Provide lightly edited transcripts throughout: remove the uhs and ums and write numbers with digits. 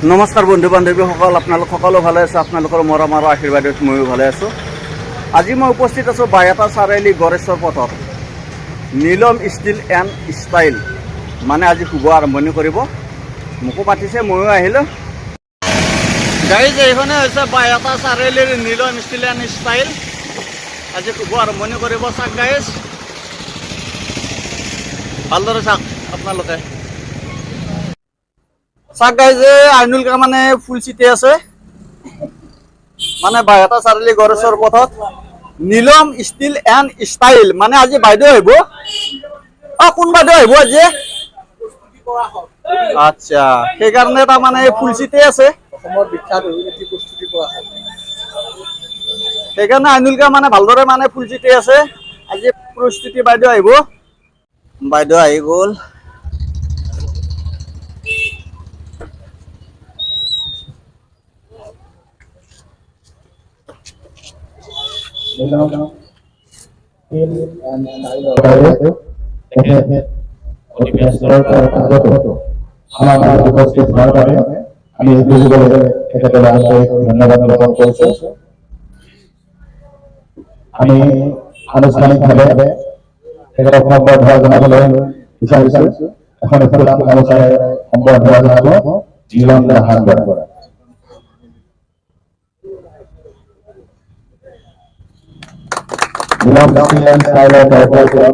নমস্কাৰ বন্ধু বান্ধৱীসকল, আপোনালোক সকলো ভালে আছে। আপোনালোকৰ মৰম আৰু আশীৰ্বাদত ময়ো ভালে আছোঁ। আজি মই উপস্থিত আছোঁ বাইহাটা চাৰিআলি গড়েশ্বৰ পথত নীলম ষ্টিল এণ্ড ষ্টাইল, মানে আজি শুভ আৰম্ভণি কৰিব। মোকো মাতিছে, ময়ো আহিলোঁ। গাড়ী এইখনে হৈছে বাইহাটা চাৰিআলিৰ নীলম ষ্টিল এণ্ড ষ্টাইল। আজি শুভ আৰম্ভণি কৰিব। চাওক গাইজ, ভালদৰে চাওক আপোনালোকে। চাওক গাইজ, আইনুল কা মানে ফুল চিটি আছে, মানে বাইহাটা চাৰিআলি গড়েশ্বৰ পথত নীলম ষ্টিল এণ্ড ষ্টাইল। মানে আজি বাইদেউ আহিব। কোন বাইদেউ আহিব আজি? আচ্ছা, সেইকাৰণে তাৰমানে ফুল চিটি আছে। সেইকাৰণে আইনুল কা মানে ভালদৰে মানে ফুল চিটি আছে। আজি প্ৰস্তুতি বাইদেউ আহিব। বাইদেউ আহি গ'ল। আমাৰ উপস্থিত হওয়াৰ পৰে আমি ধন্যবাদ জ্ঞাপন কৰছি। আমি আনুষ্ঠানিকভাৱে সম্বৰ্ধনা জনাবলৈ বিচাৰিছো। এখন অনুষ্ঠানে সম্বৰ্ধনা জনাব নীলম দাহান বৰা। নীলম ষ্টিল এণ্ড ষ্টাইলৰ তৰফৰ পৰা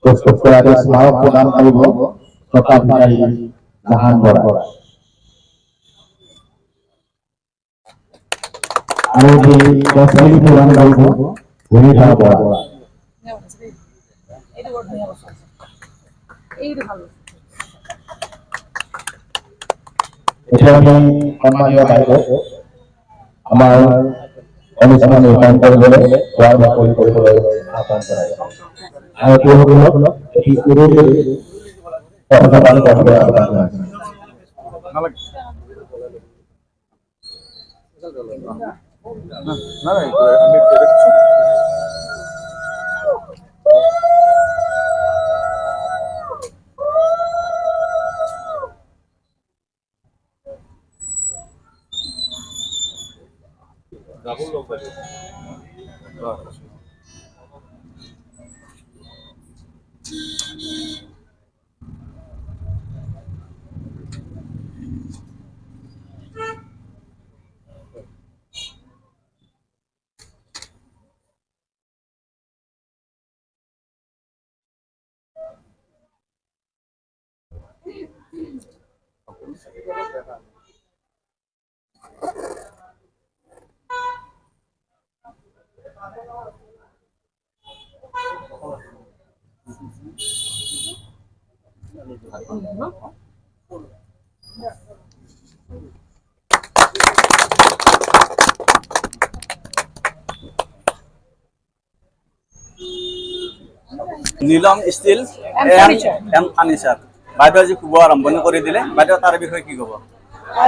প্ৰস্তুত কৰা স্মাৰক প্ৰদান কৰিব স্বত্বাধিকাৰী দাহান বৰা। আৰু এই গছপুলি প্ৰদান কৰিব ভূমিধৰ বৰা। এতিয়া আমি সন্মানীয় বাইদেউ আমাৰ অনুষ্ঠান ৰূপায়ণ কৰিবলৈ খোৱাৰ বাকৰি কৰিবলৈ আহ্বান জনাইছোঁ। আৰু তেওঁলোকক এটি উৰুলি প্ৰদান কৰিবলৈ আহ্বান জনাইছোঁ। নীলম ষ্টিল এণ্ড ফাৰ্নিচাৰ বাইদেউ আজি শুভ আৰম্ভণি কৰি দিলে। বাইদেউ তাৰ বিষয়ে কি ক'ব?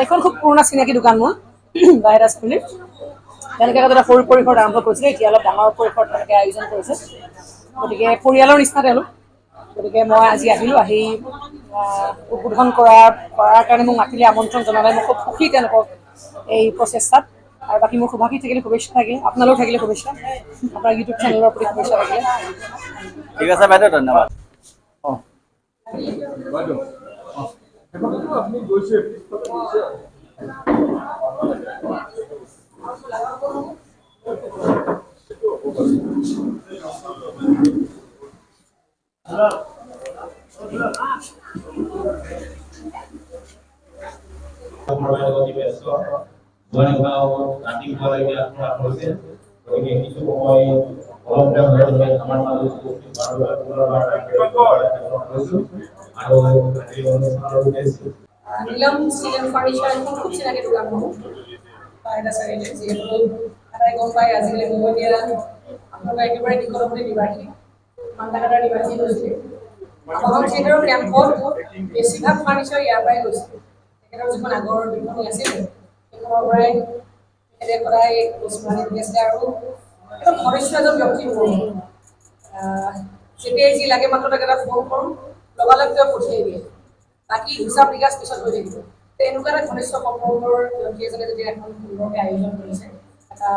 এইখন খুব পুৰণা চিনাকি দোকান মোৰ বাইহাটা চাৰিআলিত। তেনেকৈ এটা সৰু পৰিসৰত আৰম্ভ কৰিছিলে, এতিয়া অলপ ডাঙৰ পৰিসৰত তেনেকৈ আয়োজন কৰিছে। গতিকে পৰিয়ালৰ নিচিনা তেওঁলোক। গতিকে মই আজি আহিলোঁ, আহি উদ্বোধন কৰাৰ কাৰণে মোক মাতিলে, আমন্ত্ৰণ জনালে। মই খুব সুখী তেওঁলোকক এই প্ৰচেষ্টাত। আৰু বাকী মোৰ শুভাশী থাকিলে, শুভেচ্ছা থাকিলে, আপোনালোক থাকিলে শুভেচ্ছা, আপোনাৰ ইউটিউব চেনেলৰ প্ৰতি শুভেচ্ছা থাকিলে। ঠিক আছে বাইদেউ, ধন্যবাদ। নীলম ষ্টিল এণ্ড ফাৰ্নিচাৰ এখন খুব চিনাকি দোকান মোৰ বাইহাটা চাৰিআলিত। যিহেতু আটাই গম পায় আজিকালি মই এতিয়া আপোনালোকৰ একেবাৰে নিকটৱৰ্তী নিবাসী, মান্দাকাটাৰ নিবাসী হৈছিলে। আবাহন থিয়েটাৰৰ কেম্পত বেছিভাগ ফাৰ্নিচাৰ ইয়াৰ পৰাই গৈছিলে। তেখেতৰ যিখন আগৰ বিপণী আছিলে সেইখনৰ পৰাই তেখেতে সদায় বস্তু আনি দি আছিলে। আৰু একদম ঘনিষ্ঠ এজন ব্যক্তি মোৰ। যেতিয়াই যি লাগে মাত্ৰ তেখেতক ফোন কৰোঁ, লগালগ তেওঁ পঠিয়াই দিয়ে। বাকী হিচাপ নিকাচ পিছত হৈ থাকিব। এনেকুৱা এটা ঘনিষ্ঠ সম্পৰ্কৰ ব্যক্তি এজনে যদি এখন সুন্দৰকৈ আয়োজন কৰিছে এটা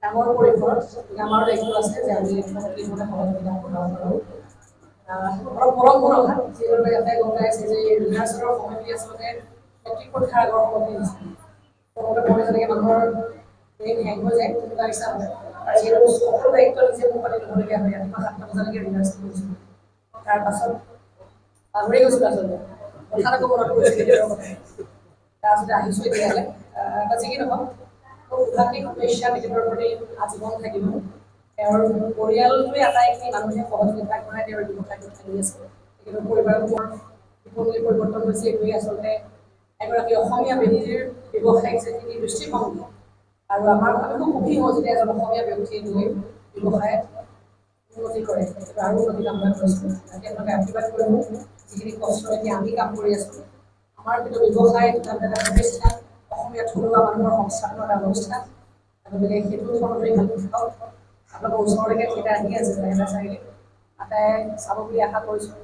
ডাঙৰ পৰিসৰত আমাৰ দায়িত্ব আছে যে আমি এইখনে সহযোগিতা আগবঢ়াব পাৰোঁ অলপ মৰম মনোভাৱ যিদৰে ইয়াতে গম পাইছে যে ৰিহাৰ্চেলৰ সময়খিনি আচলতে মেট্ৰিক পৰীক্ষাৰ আগৰ সময়খিনি নিচিনা প্ৰথমতে পঢ়ি যেনেকৈ মানুহৰ ব্ৰেইন হেং হৈ যায় তেনেকুৱা নিচিনা হয় আৰু যিহেতু সকলো দায়িত্ব নিজে মোৰ পাতি ল'বলগীয়া হয় ৰাতিপুৱা 7টা বজালৈকে ৰিহাৰ্চেল কৰিছিলোঁ তাৰপাছত পাহৰি গৈছিলোঁ আচলতে কথা এটা ক'ব মনত পৰিছিল তাৰপিছতে আহিছোঁ এতিয়ালৈ বা যি কি নহওক মোৰ উদ্ভাসিক শুভেচ্ছা তেখেতৰ প্ৰতি আজীৱন থাকিব তেওঁৰ পৰিয়ালটোৱে আটাইখিনি মানুহে সহযোগিতা কৰাই তেওঁৰ ব্যৱসায়টো চলি আছে তেখেতৰ পৰিবাৰৰ জীৱনলৈ পৰিৱৰ্তন হৈছে এইটোৱে আচলতে এগৰাকী অসমীয়া ব্যক্তিৰ ব্যৱসায়িক যিখিনি দৃষ্টিভংগী আৰু আমাৰ আমি খুব সুখী হওঁ যেতিয়া এজন অসমীয়া ব্যক্তিয়ে গৈ ব্যৱসায়ত উন্নতি কৰে আৰু উন্নতি কামনা কৰিছোঁ তেওঁলোকে আশীৰ্বাদ কৰিব যিখিনি কষ্ট এতিয়া আমি কাম কৰি আছোঁ আমাৰ কিন্তু ব্যৱসায় এটা প্ৰতিষ্ঠান অসমীয়া থলুৱা মানুহৰ সংস্থাপনৰ এটা অনুষ্ঠান গতিকে সেইটো ধৰণে ভাল থাকক আপোনালোকৰ ওচৰলৈকে থিয়েটাৰ আহি আছে এটা চাৰিআলি আটাই চাব বুলি আশা কৰিছোঁ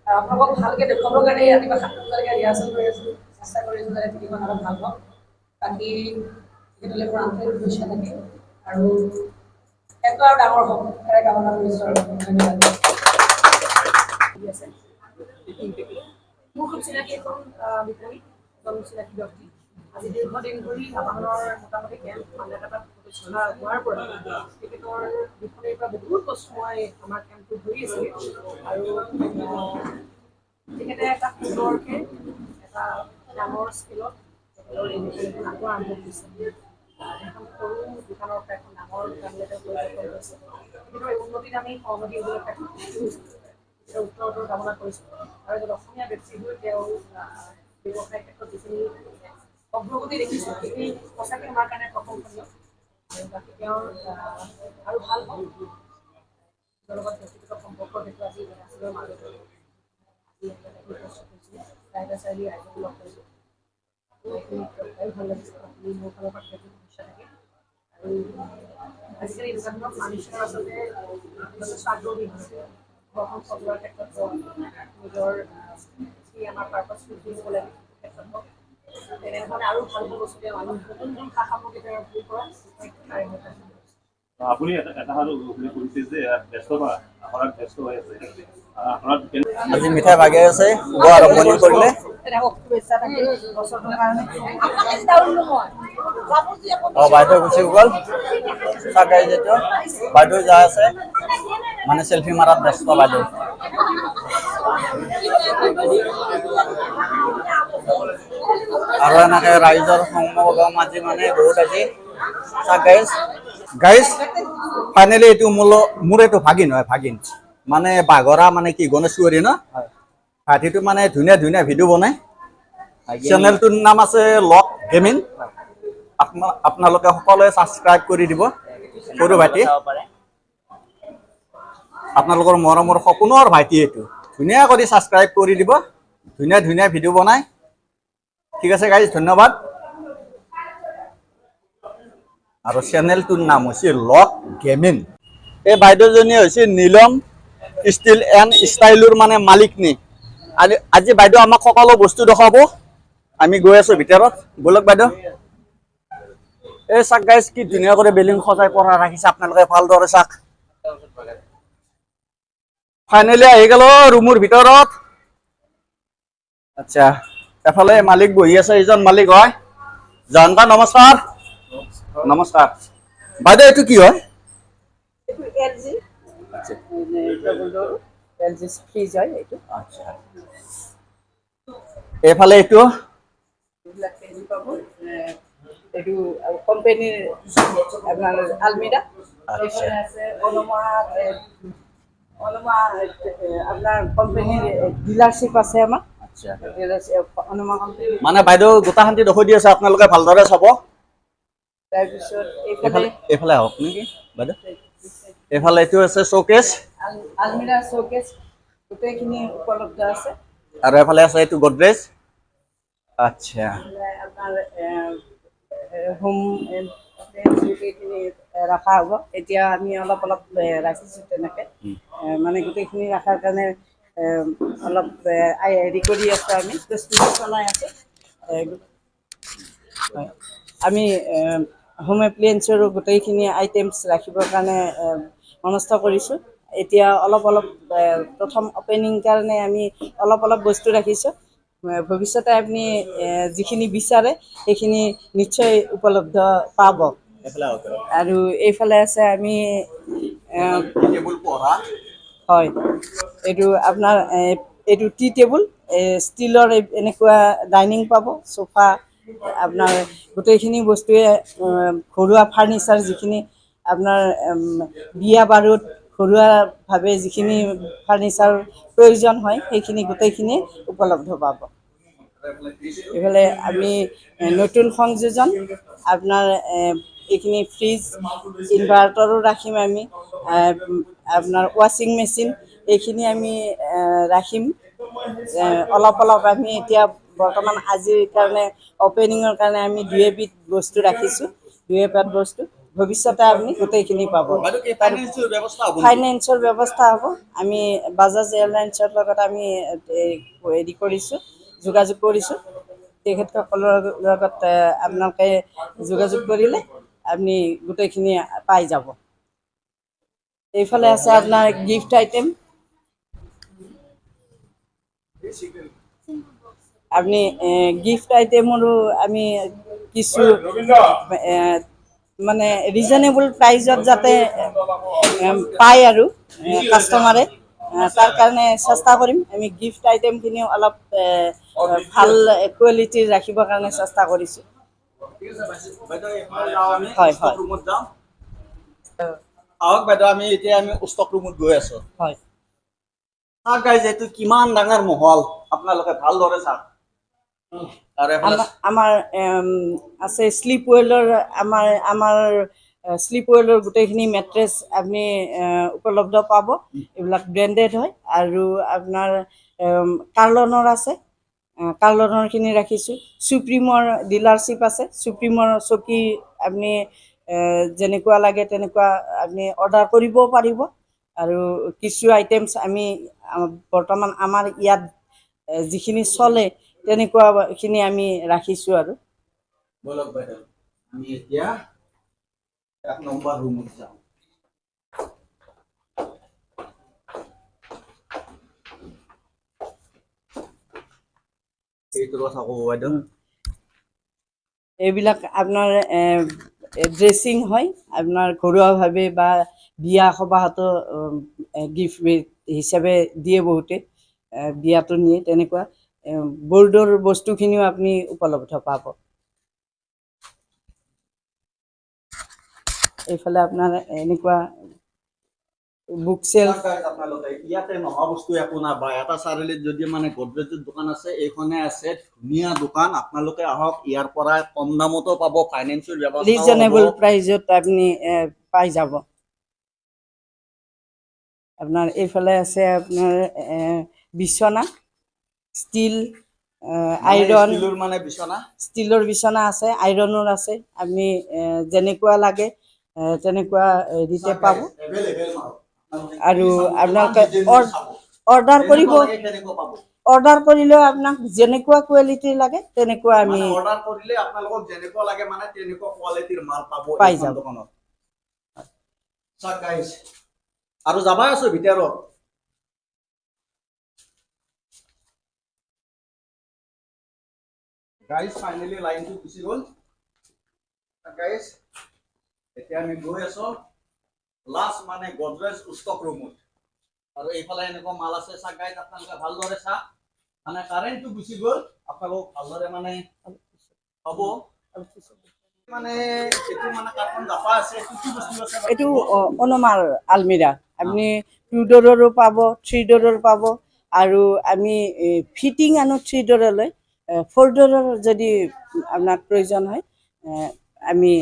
আৰু আপোনালোকক ভালকৈ দেখুৱাবৰ কাৰণে ৰাতিপুৱা 7টা বজালৈকে ৰিহাৰ্চেল কৰি আছোঁ চেষ্টা কৰি আছোঁ যাতে তিনিখন অলপ ভাল হওক বাকী তেখেতলৈ মোৰ আন্তৰিক শুভেচ্ছা থাকে আৰু সেইটো আৰু ডাঙৰ হওক তাৰে কামনা কৰিছোঁ আৰু ধন্যবাদ আছে মোৰ খুব চিনাকি এখন বিপণী এজন চিনাকি ব্যক্তি আজি দীৰ্ঘদিন ধৰি আমাৰ মোটামুটি কেম্প মান্যতাত প্ৰতিষ্ঠা হোৱাৰ পৰা তেখেতৰ বিপণীৰ পৰা বহুত বস্তু মই আমাৰ কেম্পটো ধৰি আছিলোঁ আৰু তেখেতে এটা সুন্দৰকৈ এটা ডাঙৰ স্কেলত তেখেতৰ এই বিপণীখন আকৌ আৰম্ভ কৰিছে এখন সৰু দোকানৰ পৰা এখন ডাঙৰ দোকানলৈ পৰিৱৰ্তন হৈছে তেখেতৰ এই উন্নতিত আমি সহমতি হ'বলৈ উত্তৰটো কামনা কৰিছোঁ আৰু এজন অসমীয়া ব্যক্তি হৈ তেওঁ ব্যৱসায় ক্ষেত্ৰত যিখিনি অগ্ৰগতি দেখিছোঁ সেইখিনি সঁচাকৈ আমাৰ কাৰণে প্ৰশংসনীয় আৰু বাকী তেওঁৰ আৰু ভাল হওক তেওঁৰ লগত ব্যক্তিগত সম্পৰ্ক সেইটো আজি ৰিহাৰ্চেলৰ মাজতে আজি চাৰিটা চাৰিআলি আয়োজন লগ কৰিছোঁ এইখিনি ভাল লাগিছে আপুনি মোৰ ফালৰ পৰা সেইটো সমস্যা থাকে আৰু আজিকালি এই দোকানখনত ফাৰ্নিচাৰ আচলতে যথেষ্ট আগ্ৰহী হৈছে ঘৰখন চলোৱাৰ ক্ষেত্ৰত নিজৰ যি আমাৰ পাৰ্পাছ ফুলফিল হ'ব লাগে ক্ষেত্ৰত হওক তেনেধৰণে আৰু ভাল ভাল বস্তু দিয়া মানুহ নতুন নতুন সা সামগ্ৰী তৈয়াৰ আপুনি এটা হাত কৰিছে যে ব্যস্ততা আপোনাৰ ব্যস্ত হৈ আছে আপোনাৰ আজি মিঠাই ভাগে আছে শুভ আৰম্ভণি কৰিলে বাইদেউ গুচি গ'ল চাগাই যিটো বাইদেউ যাই আছে মানে চেলফি মাৰাত ব্যস্ত বাইদেউ আৰু এনেকে ৰাইজৰ সমাগম আজি মানে বহুত আজি গাইজ গাইজ ফাইনেলি এইটো মোৰ এইটো ভাগিন হয় ভাগিন মানে বাগৰা মানে কি গণেশগুৰি ন হাতীটো মানে ধুনীয়া ধুনীয়া ভিডিঅ' বনাই চেনেলটোৰ নাম আছে লক গেমিং আপোনালোকে সকলোৱে ছাবস্ক্ৰাইব কৰি দিব সৰু ভাইটি আপোনালোকৰ মৰমৰ সপোনৰ ভাইটি এইটো ধুনীয়া কৰি ছাবস্ক্ৰাইব কৰি দিব ধুনীয়া ধুনীয়া ভিডিঅ' বনাই ঠিক আছে গাইজ ধন্যবাদ আৰু চেনেলটোৰ নাম হৈছে লক গেমিং এই বাইদেউজনী হৈছে নীলম ষ্টিল এণ্ড ষ্টাইলৰ মানে মালিকনী আজি বাইদেউ আমাক সকলো বস্তু দেখাব আমি গৈ আছো ভিতৰত বলক বাইদেউ এই চাক গাইজ কি ধুনীয়া কৰি বেলুন সজাই পৰা ৰাখিছে আপোনালোকে ভালদৰে চাক ফাইনেলি আহি গেল ৰুমৰ ভিতৰত আচ্ছা এফালে মালিক বহি আছে এইজন মালিক হয় জানকা নমস্কাৰ নমস্কাৰ বাইদেউ এইটো কি হয় এইফালে এইটো কোম্পানীৰ আপোনাৰ আলমিৰা আপোনাৰ কোম্পানীৰ ডিলাৰশ্বিপ আছে আমাৰ মানে বাইদেউ গোটা শান্তি দেখুৱাই দি আছে আপোনালোকে ভালদৰে চাব তাৰপিছত এইফালে আহক নেকি বাইদেউ এইফালে এইটো আছে শ্ব'কেছ আলমিৰা শ্ব'কেছ গোটেইখিনি উপলব্ধ আছে আৰু এইফালে আছে এইটো গডৰেজ আচ্ছা আপোনাৰ হোম গোটেইখিনি ৰখা হ'ব এতিয়া আমি অলপ অলপ ৰাখিছোঁ তেনেকৈ মানে গোটেইখিনি ৰখাৰ কাৰণে অলপ হেৰি কৰি আছোঁ আমি প্ৰস্তুতি চলাই আছোঁ হয়। আমি হোম এপ্লিয়েঞ্চৰো গোটেইখিনি আইটেমছ ৰাখিবৰ কাৰণে মনস্থ কৰিছোঁ। এতিয়া অলপ প্ৰথম অপেনিং কাৰণে আমি অলপ বস্তু ৰাখিছোঁ। ভৱিষ্যতে আপুনি যিখিনি বিচাৰে সেইখিনি নিশ্চয় উপলব্ধ পাব। আৰু এইফালে আছে আমি টেবুল পঢ়া হয়, এইটো আপোনাৰ এইটো টি টেবুল, ষ্টীলৰ এনেকুৱা ডাইনিং পাব, চোফা, আপোনাৰ গোটেইখিনি বস্তুৱে ঘৰুৱা ফাৰ্নিচাৰ যিখিনি আপোনাৰ বিয়া বাৰুত ঘৰুৱাভাৱে যিখিনি ফাৰ্নিচাৰ প্ৰয়োজন হয় সেইখিনি গোটেইখিনি উপলব্ধ পাব। এইফালে আমি নতুন সংযোজন আপোনাৰ এইখিনি ফ্ৰিজ, ইনভাৰ্টাৰো ৰাখিম আমি, আপোনাৰ ৱাশ্বিং মেচিন এইখিনি আমি ৰাখিম। অলপ আমি এতিয়া বৰ্তমান আজিৰ কাৰণে অপেনিঙৰ কাৰণে আমি 2 এবিধ বস্তু ৰাখিছোঁ, 2 এপাত বস্তু। ভৱিষ্যতে আপুনি গোটেইখিনি পাব। ফাইনেন্সিয়েল ব্যৱস্থা হ'ব নেকি? ফাইনেন্সৰ ব্যৱস্থা হ'ব। আমি বাজাজ এয়াৰলাইন্সৰ লগত আমি হেৰি কৰিছোঁ, যোগাযোগ কৰিছোঁ। তেখেতসকলৰ লগত আপোনালোকে যোগাযোগ কৰিলে আপুনি গোটেইখিনি পাই যাব। এইফালে আছে আপোনাৰ গিফ্ট আইটেম। আপনি গিফট আইটেমৰো আমি কিছু মানে ৰিজনেবল প্ৰাইজত যাতে পায় আৰু কাষ্টমাৰে, তাৰ কাৰণে চেষ্টা কৰিম। আমি গিফ্ট আইটেমখিনিও অলপ ভাল কোৱালিটিৰ ৰাখিবৰ কাৰণে চেষ্টা কৰিছোঁ। হয় হয় আহক বাইদেউ, আমি এতিয়া ষ্টক ৰুমত গৈ আছোঁ। হয়। চাওক গাইজ, এইটো কিমান ডাঙৰ মহল, আপোনালোকে ভালদৰে চাওক। আৰু এফালে আমাৰ আছে শ্লিপ ৱেলৰ, আমাৰ শ্লিপ ৱেলৰ গোটেইখিনি মেট্ৰেছ আপুনি উপলব্ধ পাব। এইবিলাক ব্ৰেণ্ডেড হয়। আৰু আপোনাৰ কাৰ্লনৰ আছে, কাৰ্লনৰখিনি ৰাখিছোঁ। চুপ্ৰিমৰ ডিলাৰশ্বিপ আছে, চুপ্ৰিমৰ চকী আপুনি যেনেকুৱা লাগে তেনেকুৱা আপুনি অৰ্ডাৰ কৰিবও পাৰিব। আৰু কিছু আইটেমছ আমি বৰ্তমান আমাৰ ইয়াত যিখিনি চলে তেনেকুৱাখিনি আমি ৰাখিছোঁ। আৰু বলক বাইদেউ, আমি এতিয়া 1 নম্বৰ ৰুমত যাওঁ। এইটো কথা ক'ব বাইদেউ। এইবিলাক আপোনাৰ ড্ৰেছিং হয়, আপোনাৰ ঘৰুৱাভাৱে বা বিয়া সবাহতো গিফ্ট হিচাপে দিয়ে বহুতে, বিয়াতো নিয়ে। তেনেকুৱা বৰ্ডৰ বস্তুখিনিও আপুনি উপলব্ধ পাব। এইফালে আপোনাৰ এনেকুৱা বুক চেল্ফ। আপোনালোকে ইয়াতে নোহোৱা বস্তু একো নাই। বাইহাটা চাৰিআলিত যদি মানে গডৰেজৰ দোকান আছে, এইখনে আছে। ধুনীয়া দোকান, আপোনালোকে আহক। ইয়াৰ পৰা কম দামতো পাব, ফাইনেন্সিয়েল ব্যৱস্থা ৰিজনেবল প্ৰাইজত আপুনি পাই যাব। আপোনাৰ এইফালে আছে আপোনাৰ বিচনা, ষ্টীল, আইৰণ, মানে বিচনা ষ্টীলৰ বিচনা আছে, আইৰণৰ আছে। আপুনি যেনেকুৱা লাগে তেনেকুৱা হেৰিতে পাব। আৰু আপোনালোকে অৰ্ডাৰ কৰিলেও আপোনাক যেনেকুৱা কোৱালিটিৰ লাগে তেনেকুৱা আমি অৰ্ডাৰ কৰিলে আপোনালোকক যেনেকুৱা লাগে মানে তেনেকুৱা কোৱালিটিৰ মাল পাব পাই এইখন যাব। দোকানত। চাওক গাইজ, আৰু যাবাই আছো ভিতৰত। গাইজ ফাইনেলি লাইনটো গুচি গ'ল। গাইজ, এতিয়া আমি গৈ আছো লাষ্ট মানে গডৰেজ ষ্টক ৰুমত। আৰু এইফালে এনেকুৱা মাল আছে। চাওক গাইজ, আপোনালোকে ভালদৰে চাওক। মানে কাৰেণ্টটো গুচি গ'ল, আপোনালোক ভালদৰে মানে হ'ব। মানে এইটো মানে কাৰ্টন জাপা আছে। এইটো কি বস্তু আছে? এইটো অনুমাৰ আলমিৰা। আপুনি 2 ডোৰৰো পাব, 3 ডোৰৰ পাব। আৰু আমি ফিটিং আনো 3 ডোৰলৈ। 4 ডোৰৰ যদি আপোনাক প্ৰয়োজন হয়, আমি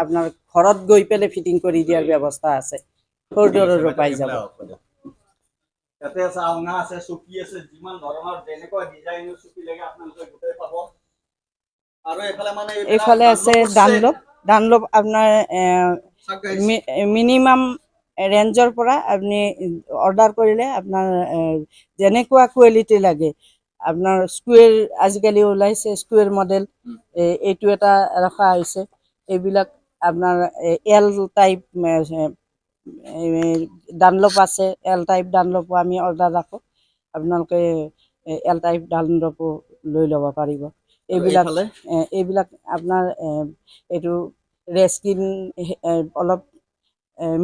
আপোনাৰ ঘৰত গৈ পেলাই ফিটিং কৰি দিয়াৰ ব্যৱস্থা আছে। 4 ডোৰৰো পাই যাব। ইয়াতে আছে আলনা আছে, চকী আছে, যিমান ধৰণৰ যেনেকুৱা ডিজাইনৰ চকী লাগে আপোনালোকে গোটেই পাব। আৰু এইফালে মানে এইফালে আছে ডানলপ আপোনাৰ মিনিমাম ৰেঞ্জৰ পৰা আপুনি অৰ্ডাৰ কৰিলে আপোনাৰ যেনেকুৱা কোৱালিটি লাগে আপোনাৰ স্কুৱেৰ আজিকালি ওলাইছে স্কুৱেৰ মডেল, এইটো এটা ৰখা হৈছে। এইবিলাক আপোনাৰ এল টাইপ ডানলপ আছে, এল টাইপ ডানলপো আমি অৰ্ডাৰ ৰাখোঁ। আপোনালোকে এল টাইপ ডানলপো লৈ ল'ব পাৰিব। এইবিলাক এইফালে? এইবিলাক আপোনাৰ এইটো ৰেস্কিন অলপ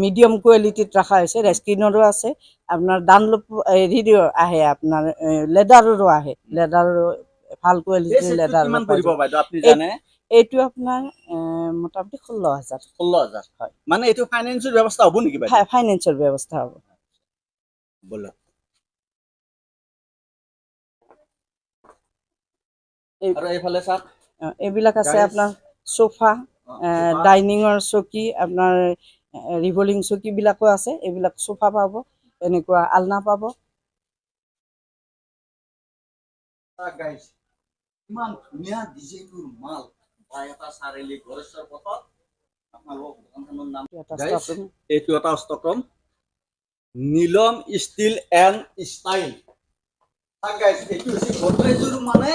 মিডিয়াম কোৱালিটিত ৰখা হৈছে। ৰেস্কিনৰো আছে, আপোনাৰ ডানলপ হেৰিও আহে, আপোনাৰ লেডাৰৰো আহে। লেডাৰৰো ভাল এই কোৱালিটিৰ চেটটো লেডাৰ কিমান পৰিব বাইদেউ আপুনি জানে? এইটো আপোনাৰ মোটামুটি 16,000। 16,000 হয়। মানে এইটো ফাইনেন্সৰ ব্যৱস্থা হ'ব নেকি বাইদেউ? ফাইনেন্সৰ ব্যৱস্থা হ'ব। বলক। আৰু এইফালে চাওক, এইবিলাক আছে গাড়ী- আপোনাৰ সোফা, সোফা। ডাইনিঙৰ চকী, আপোনাৰ ৰিভলিং চকীবিলাকো আছে। এইবিলাক সোফা পাব, এনেকুৱা আলনা পাব। গাইজ ইমান ধুনীয়া ডিজাইনৰ মাল বাইহাটা চাৰিআলি গড়েশ্বৰ পথত। আপোনালোকৰ দোকানখনৰ নাম এটা গাইজ, stock room। এইটো এটা stock room, Neelam steel and style. Guys এইটো হৈছে গডৰেজৰ মানে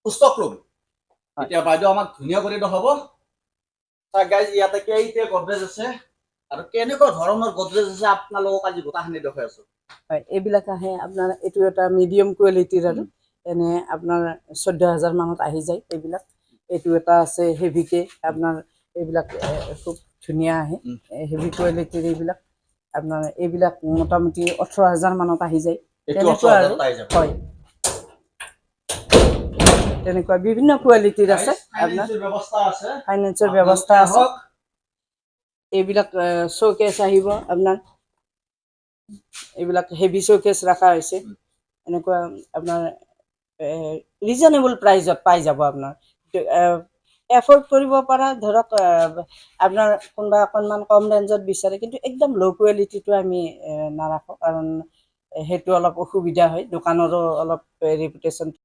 ষ্টক ৰুম। এতিয়া বাইদেউ আমাক ধুনীয়া কৰি দেখাব। গাইজ ইয়াতে কেইটা গডৰেজ আছে আৰু কেনেকুৱা ধৰণৰ গডৰেজ আছে আপোনালোকক আজি গোটাখিনি দেখাই আছো। হয়, এইবিলাক আহে আপোনাৰ, এইটো এটা মিডিয়াম কোৱালিটিৰ আৰু এনে আপোনাৰ 14,000 মানত আহি যায় এইবিলাক। এইটো এটা আছে হেভিকে, আপোনাৰ এইবিলাক খুব ধুনীয়া আহে, হেভি কোৱালিটিৰ এইবিলাক। আপোনাৰ এইবিলাক মোটামুটি 18,000 মানত আহি যায়। এইটো তেনেকুৱা 18,000 আৰু পাই যাব। হয়, তেনেকুৱা বিভিন্ন কোৱালিটিৰ আছে। আপোনাৰ ফাইনেন্সৰ ব্যৱস্থা আছে। ফাইনেন্সৰ ব্যৱস্থা আছে। এইবিলাক শ্ব'কেছ আহিব আপোনাৰ, এইবিলাক হেভি শ্ব'কেছ ৰখা হৈছে। এনেকুৱা আপোনাৰ ৰিজনেবল প্ৰাইজত পাই যাব। আপোনাৰ এফৰ্ড কৰিব পৰা, ধৰক আপোনাৰ কোনোবা অকণমান কম ৰেঞ্জত বিচাৰে, কিন্তু একদম ল' কোৱালিটিটো আমি নাৰাখোঁ, কাৰণ সেইটো অলপ অসুবিধা হয়, দোকানৰো অলপ ৰেপুটেশ্যন